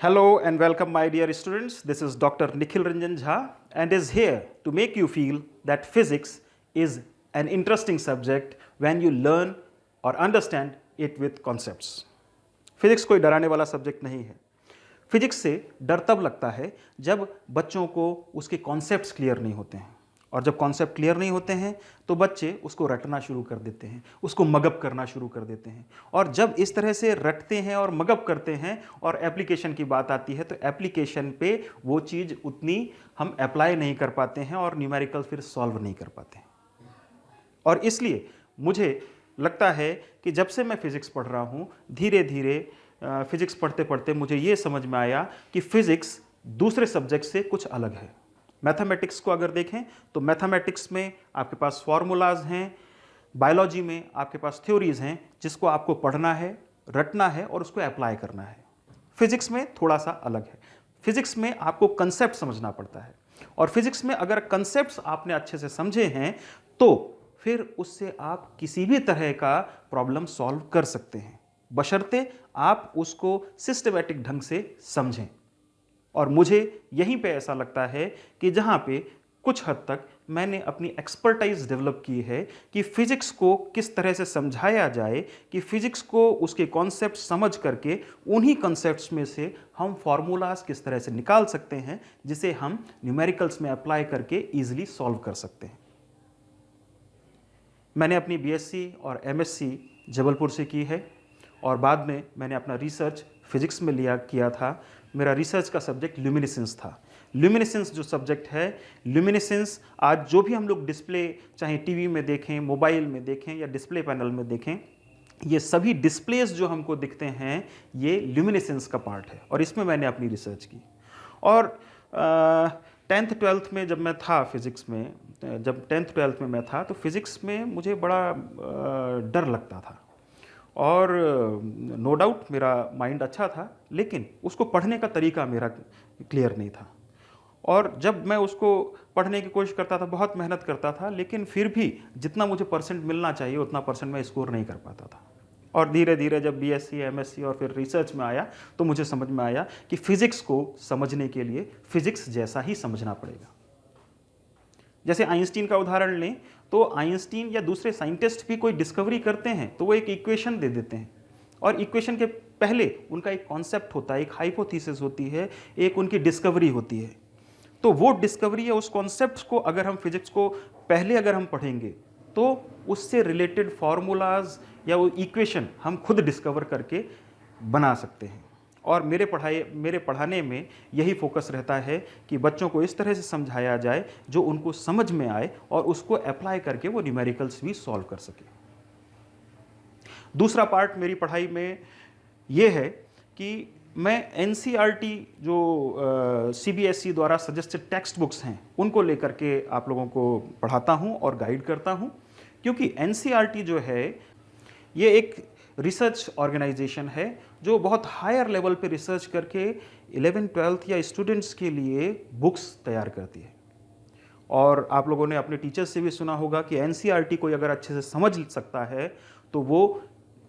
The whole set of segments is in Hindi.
Hello and welcome, my dear students. This is Dr. Nikhil Ranjan Jha and is here to make you feel that physics is an interesting subject when you learn or understand it with concepts. Physics कोई डराने वाला सब्जेक्ट नहीं है। फिजिक्स से डर तब लगता है जब बच्चों को उसके कॉन्सेप्ट्स क्लियर नहीं होते हैं, और जब कॉन्सेप्ट क्लियर नहीं होते हैं तो बच्चे उसको रटना शुरू कर देते हैं, उसको मगअप करना शुरू कर देते हैं। और जब इस तरह से रटते हैं और मगअप करते हैं और एप्लीकेशन की बात आती है तो एप्लीकेशन पे वो चीज़ उतनी हम अप्लाई नहीं कर पाते हैं और न्यूमेरिकल फिर सॉल्व नहीं कर पाते हैं। और इसलिए मुझे लगता है कि जब से मैं फिज़िक्स पढ़ रहा हूँ, धीरे धीरे फिज़िक्स पढ़ते पढ़ते मुझे ये समझ में आया कि फ़िज़िक्स दूसरे सब्जेक्ट से कुछ अलग है। मैथमेटिक्स को अगर देखें तो मैथमेटिक्स में आपके पास फॉर्मूलाज हैं, बायोलॉजी में आपके पास थ्योरीज हैं जिसको आपको पढ़ना है, रटना है और उसको अप्लाई करना है। फिज़िक्स में थोड़ा सा अलग है। फिज़िक्स में आपको कंसेप्ट समझना पड़ता है, और फिज़िक्स में अगर कंसेप्ट्स आपने अच्छे से समझे हैं तो फिर उससे आप किसी भी तरह का प्रॉब्लम सॉल्व कर सकते हैं, बशर्ते आप उसको सिस्टमैटिक ढंग से समझें। और मुझे यहीं पे ऐसा लगता है कि जहाँ पे कुछ हद तक मैंने अपनी एक्सपर्टाइज डेवलप की है कि फिज़िक्स को किस तरह से समझाया जाए, कि फिज़िक्स को उसके कॉन्सेप्ट समझ करके उन्हीं कॉन्सेप्ट्स में से हम फार्मूलाज किस तरह से निकाल सकते हैं जिसे हम न्यूमेरिकल्स में अप्लाई करके ईजिली सॉल्व कर सकते हैं। मैंने अपनी बीएससी और एमएससी जबलपुर से की है, और बाद में मैंने अपना रिसर्च फिज़िक्स में किया था। मेरा रिसर्च का सब्जेक्ट ल्यूमिनेसेंस था। ल्यूमिनेसेंस जो सब्जेक्ट है, ल्यूमिनेसेंस आज जो भी हम लोग डिस्प्ले चाहे टीवी में देखें, मोबाइल में देखें या डिस्प्ले पैनल में देखें, ये सभी डिस्प्लेस जो हमको दिखते हैं ये ल्यूमिनेसेंस का पार्ट है, और इसमें मैंने अपनी रिसर्च की। और 10th 12th में जब मैं था फिज़िक्स में, जब 10th 12th में मैं था तो फिज़िक्स में मुझे बड़ा डर लगता था, और नो डाउट मेरा माइंड अच्छा था, लेकिन उसको पढ़ने का तरीका मेरा क्लियर नहीं था। और जब मैं उसको पढ़ने की कोशिश करता था, बहुत मेहनत करता था, लेकिन फिर भी जितना मुझे परसेंट मिलना चाहिए उतना परसेंट मैं स्कोर नहीं कर पाता था। और धीरे धीरे जब बीएससी, एमएससी और फिर रिसर्च में आया तो मुझे समझ में आया कि फ़िज़िक्स को समझने के लिए फ़िज़िक्स जैसा ही समझना पड़ेगा। जैसे आइंस्टीन का उदाहरण लें तो आइंस्टीन या दूसरे साइंटिस्ट भी कोई डिस्कवरी करते हैं तो वो एक इक्वेशन दे देते हैं, और इक्वेशन के पहले उनका एक कॉन्सेप्ट होता है, एक हाइपोथेसिस होती है, एक उनकी डिस्कवरी होती है। तो वो डिस्कवरी या उस कॉन्सेप्ट को अगर हम फिजिक्स को पहले अगर हम पढ़ेंगे तो उससे रिलेटेड फार्मूलाज या वो इक्वेशन हम खुद डिस्कवर करके बना सकते हैं। और मेरे पढ़ाने में यही फोकस रहता है कि बच्चों को इस तरह से समझाया जाए जो उनको समझ में आए और उसको अप्लाई करके वो न्यूमेरिकल्स भी सॉल्व कर सके। दूसरा पार्ट मेरी पढ़ाई में ये है कि मैं एनसीईआरटी जो सीबीएसई द्वारा सजेस्टेड टेक्स्ट बुक्स हैं उनको लेकर के आप लोगों को पढ़ाता हूँ और गाइड करता हूँ, क्योंकि एनसीईआरटी जो है ये एक रिसर्च ऑर्गेनाइजेशन है जो बहुत हायर लेवल पे रिसर्च करके 11th 12th या स्टूडेंट्स के लिए बुक्स तैयार करती है। और आप लोगों ने अपने टीचर्स से भी सुना होगा कि एनसीईआरटी कोई अगर अच्छे से समझ सकता है तो वो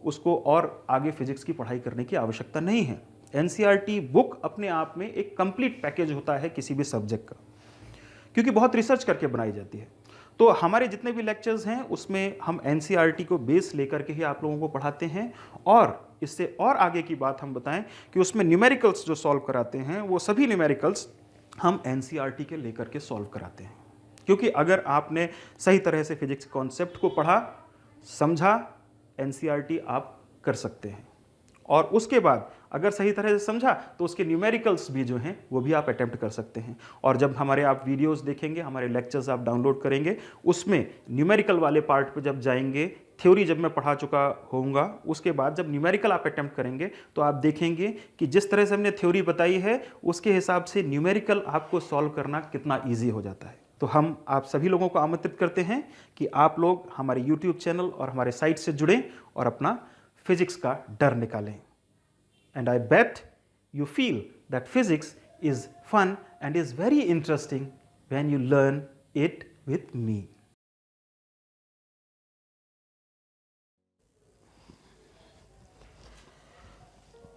उसको और आगे फिजिक्स की पढ़ाई करने की आवश्यकता नहीं है। एनसीईआरटी बुक अपने आप में एक कंप्लीट पैकेज होता है किसी भी सब्जेक्ट का, क्योंकि बहुत रिसर्च करके बनाई जाती है। तो हमारे जितने भी लेक्चर्स हैं उसमें हम एनसीईआरटी को बेस लेकर के ही आप लोगों को पढ़ाते हैं। और इससे और आगे की बात हम बताएं कि उसमें न्यूमेरिकल्स जो सॉल्व कराते हैं वो सभी न्यूमेरिकल्स हम एनसीईआरटी के लेकर के सॉल्व कराते हैं, क्योंकि अगर आपने सही तरह से फिजिक्स कॉन्सेप्ट को पढ़ा, समझा, एनसीईआरटी आप कर सकते हैं। और उसके बाद अगर सही तरह से समझा तो उसके न्यूमेरिकल्स भी जो हैं वो भी आप अटेम्प्ट कर सकते हैं। और जब हमारे आप वीडियोस देखेंगे, हमारे लेक्चर्स आप डाउनलोड करेंगे, उसमें न्यूमेरिकल वाले पार्ट पे जब जाएंगे, थ्योरी जब मैं पढ़ा चुका होऊंगा, उसके बाद जब न्यूमेरिकल आप अटेम्प्ट करेंगे तो आप देखेंगे कि जिस तरह से हमने थ्योरी बताई है उसके हिसाब से न्यूमेरिकल आपको सॉल्व करना कितना ईजी हो जाता है। तो हम आप सभी लोगों को आमंत्रित करते हैं कि आप लोग हमारे यूट्यूब चैनल और हमारे साइट से जुड़ें और अपना फिजिक्स का डर निकालें। And I bet you feel that physics is fun and is very interesting when you learn it with me.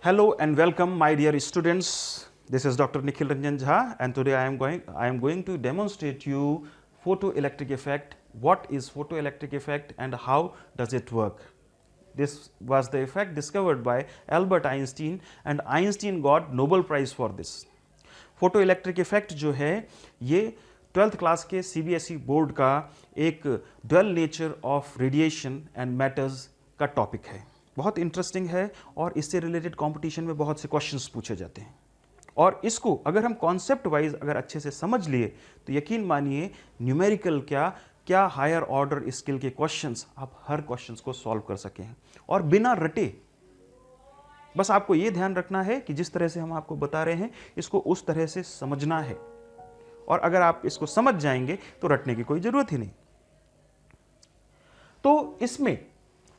Hello and welcome, my dear students. This is Dr. Nikhil Ranjan Jha, and today I am going to demonstrate you photoelectric effect. What is photoelectric effect and how does it work? This was the effect discovered by Albert Einstein, and Einstein got Nobel Prize for this. Photoelectric effect जो है ये 12th क्लास के CBSE बोर्ड का एक dual nature of radiation and matters का टॉपिक है। बहुत इंटरेस्टिंग है और इससे रिलेटेड कंपटीशन में बहुत से क्वेश्चंस पूछे जाते हैं, और इसको अगर हम कॉन्सेप्ट वाइज अगर अच्छे से समझ लिए तो यकीन मानिए न्यूमेरिकल क्या हायर ऑर्डर स्किल के क्वेश्चंस आप हर क्वेश्चंस को सॉल्व कर सकें और बिना रटे। बस आपको यह ध्यान रखना है कि जिस तरह से हम आपको बता रहे हैं इसको उस तरह से समझना है, और अगर आप इसको समझ जाएंगे तो रटने की कोई जरूरत ही नहीं। तो इसमें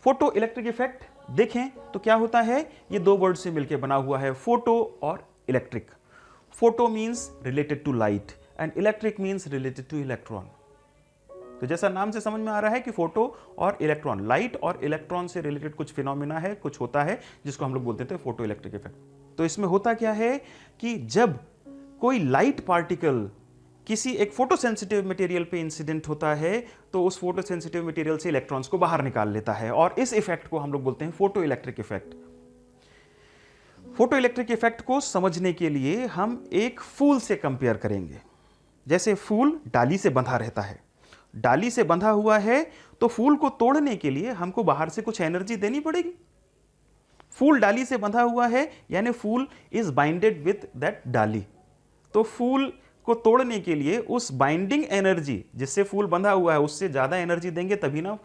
फोटो इलेक्ट्रिक इफेक्ट देखें तो क्या होता है, ये दो वर्ड से मिलकर बना हुआ है, फोटो और electric. Photo means related to light and electric means related to electron. तो जैसा नाम से समझ में आ रहा है कि फोटो और इलेक्ट्रॉन, लाइट और इलेक्ट्रॉन से रिलेटेड कुछ फिनोमिना है, कुछ होता है जिसको हम लोग बोलते थे फोटो इलेक्ट्रिक इफेक्ट। तो इसमें होता क्या है कि जब कोई लाइट पार्टिकल किसी एक फोटो सेंसिटिव मटेरियल पे इंसिडेंट होता है तो उस फोटो सेंसिटिव मटेरियल से इलेक्ट्रॉन्स को बाहर निकाल लेता है, और इस इफेक्ट को हम लोग बोलते हैं photo electric effect. Photo electric effect को समझने के लिए हम एक फूल से कंपेयर करेंगे। जैसे फूल डाली से बंधा रहता है, डाली से बंधा हुआ है तो फूल को तोड़ने के लिए हमको बाहर से कुछ एनर्जी देनी पड़ेगी। फूल डाली से बंधा हुआ है यानी फूल इज बाइंडेड विथ दैट डाली, तो फूल को तोड़ने के लिए उस बाइंडिंग एनर्जी जिससे फूल बंधा हुआ है उससे ज्यादा एनर्जी देंगे तभी ना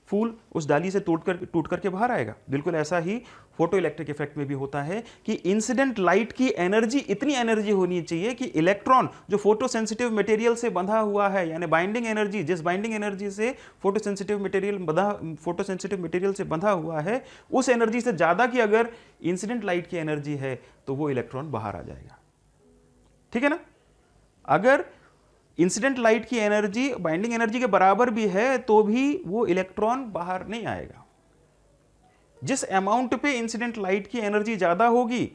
फूल उस डाली से टूट करके बाहर आएगा। बिल्कुल ऐसा ही फोटो इलेक्ट्रिक इफेक्ट में भी होता है कि इंसिडेंट लाइट की एनर्जी इतनी एनर्जी होनी चाहिए कि इलेक्ट्रॉन जो फोटो सेंसिटिव मटेरियल से बंधा हुआ है, यानी बाइंडिंग एनर्जी, जिस बाइंडिंग एनर्जी से फोटो सेंसिटिव मटेरियल से बंधा हुआ है उस एनर्जी से ज्यादा की अगर इंसिडेंट लाइट की एनर्जी है तो वो इलेक्ट्रॉन बाहर आ जाएगा। ठीक है ना। अगर इंसिडेंट लाइट की एनर्जी बाइंडिंग एनर्जी के बराबर भी है तो भी वो इलेक्ट्रॉन बाहर नहीं आएगा। जिस अमाउंट पे इंसिडेंट लाइट की एनर्जी ज्यादा होगी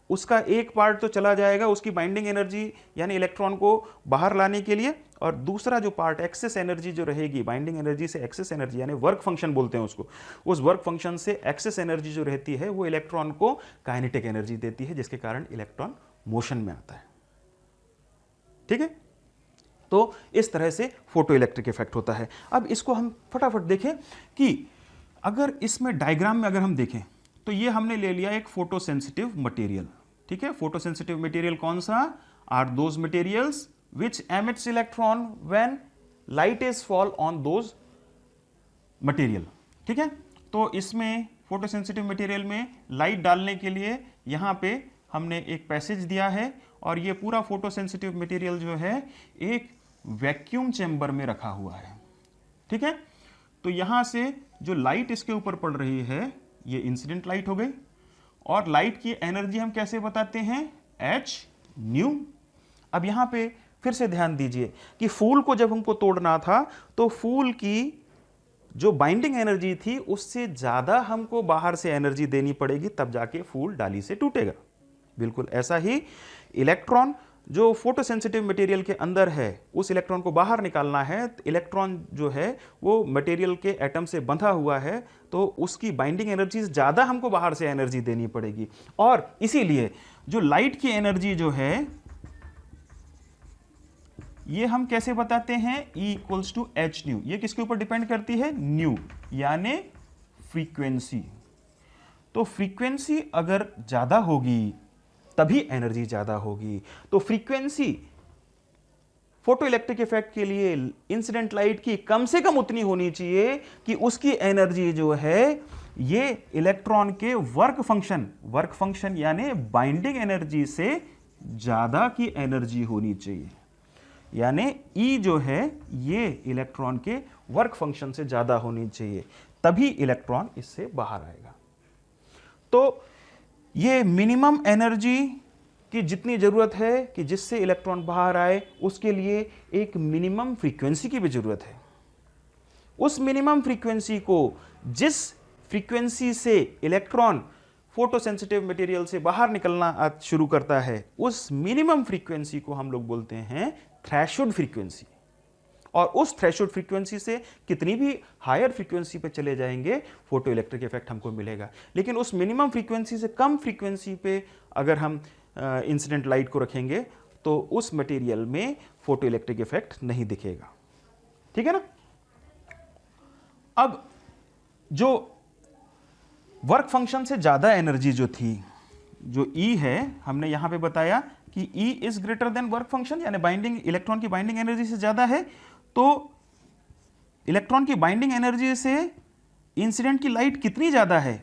उसका एक पार्ट तो चला जाएगा उसकी बाइंडिंग एनर्जी यानी इलेक्ट्रॉन को बाहर लाने के लिए, और दूसरा जो पार्ट एक्सेस एनर्जी जो रहेगी बाइंडिंग एनर्जी से एक्सेस एनर्जी यानी वर्क फंक्शन बोलते हैं उसको, उस वर्क फंक्शन से एक्सेस एनर्जी जो रहती है वो इलेक्ट्रॉन को काइनेटिक एनर्जी देती है, जिसके कारण इलेक्ट्रॉन मोशन में आता है। ठीक है। तो इस तरह से फोटो इलेक्ट्रिक इफेक्ट होता है। अब इसको हम फटाफट देखें कि अगर इसमें डायग्राम में अगर हम देखें तो ये हमने ले लिया एक फोटो सेंसिटिव मटेरियल। ठीक है। फोटो सेंसिटिव मटेरियल कौन सा, are those materials which emits electron when light is fall on those material. ठीक है। तो इसमें फोटो सेंसिटिव मटेरियल में लाइट डालने के लिए यहां पे हमने एक पैसेज दिया है, और ये पूरा फोटो सेंसिटिव मटेरियल जो है एक वैक्यूम चेंबर में रखा हुआ है। ठीक है। तो यहां से जो लाइट इसके ऊपर पड़ रही है ये इंसिडेंट लाइट हो गई, और लाइट की एनर्जी हम कैसे बताते हैं, h न्यू। अब यहां पे फिर से ध्यान दीजिए कि फूल को जब हमको तोड़ना था तो फूल की जो बाइंडिंग एनर्जी थी उससे ज्यादा हमको बाहर से एनर्जी देनी पड़ेगी तब जाके फूल डाली से टूटेगा। बिल्कुल ऐसा ही इलेक्ट्रॉन जो फोटो सेंसिटिव मटेरियल के अंदर है उस इलेक्ट्रॉन को बाहर निकालना है। इलेक्ट्रॉन जो है वो मटेरियल के एटम से बंधा हुआ है तो उसकी बाइंडिंग एनर्जी से ज्यादा हमको बाहर से एनर्जी देनी पड़ेगी, और इसीलिए जो लाइट की एनर्जी जो है ये हम कैसे बताते हैं, E equals to h nu. ये किसके ऊपर डिपेंड करती है, न्यू यानी फ्रीक्वेंसी। तो फ्रीक्वेंसी अगर ज्यादा होगी तभी एनर्जी ज्यादा होगी। तो फ्रीक्वेंसी फोटो इलेक्ट्रिक इफेक्ट के लिए इंसिडेंट लाइट की कम से कम उतनी होनी चाहिए कि उसकी एनर्जी जो है ये इलेक्ट्रॉन के वर्क फंक्शन यानी बाइंडिंग एनर्जी से ज्यादा की एनर्जी होनी चाहिए। यानी E जो है ये इलेक्ट्रॉन के वर्क फंक्शन से ज्यादा होनी चाहिए, तभी इलेक्ट्रॉन इससे बाहर आएगा। तो ये मिनिमम एनर्जी की जितनी जरूरत है कि जिससे इलेक्ट्रॉन बाहर आए उसके लिए एक मिनिमम फ्रीक्वेंसी की भी जरूरत है। उस मिनिमम फ्रीक्वेंसी को जिस फ्रीक्वेंसी से इलेक्ट्रॉन फोटो सेंसिटिव मटेरियल से बाहर निकलना शुरू करता है, उस मिनिमम फ्रीक्वेंसी को हम लोग बोलते हैं थ्रेशोल्ड फ्रीक्वेंसी। और उस थ्रेशोल्ड फ्रीक्वेंसी से कितनी भी हायर फ्रीक्वेंसी पे चले जाएंगे फोटो इलेक्ट्रिक इफेक्ट हमको मिलेगा। लेकिन उस मिनिमम फ्रीक्वेंसी से कम फ्रीक्वेंसी पे अगर हम इंसिडेंट लाइट को रखेंगे तो उस मटेरियल में फोटो इलेक्ट्रिक इफेक्ट नहीं दिखेगा। ठीक है ना। अब जो वर्क फंक्शन से ज्यादा एनर्जी जो थी, जो E है, हमने यहां पे बताया कि E is greater than work function, यानी बाइंडिंग इलेक्ट्रॉन की बाइंडिंग एनर्जी से ज्यादा है। तो इलेक्ट्रॉन की बाइंडिंग एनर्जी से इंसिडेंट की लाइट कितनी ज्यादा है,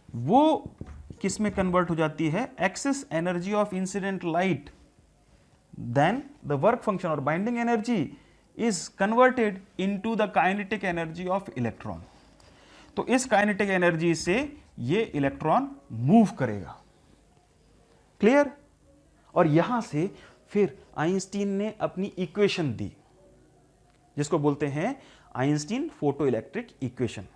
वो किस में कन्वर्ट हो जाती है, excess energy of incident light then the work function और binding energy is converted into the kinetic energy of electron. तो इस काइनेटिक एनर्जी से ये इलेक्ट्रॉन मूव करेगा। क्लियर। और यहां से फिर आइंस्टीन ने अपनी इक्वेशन दी, जिसको बोलते हैं आइंस्टीन फोटो इलेक्ट्रिक इक्वेशन।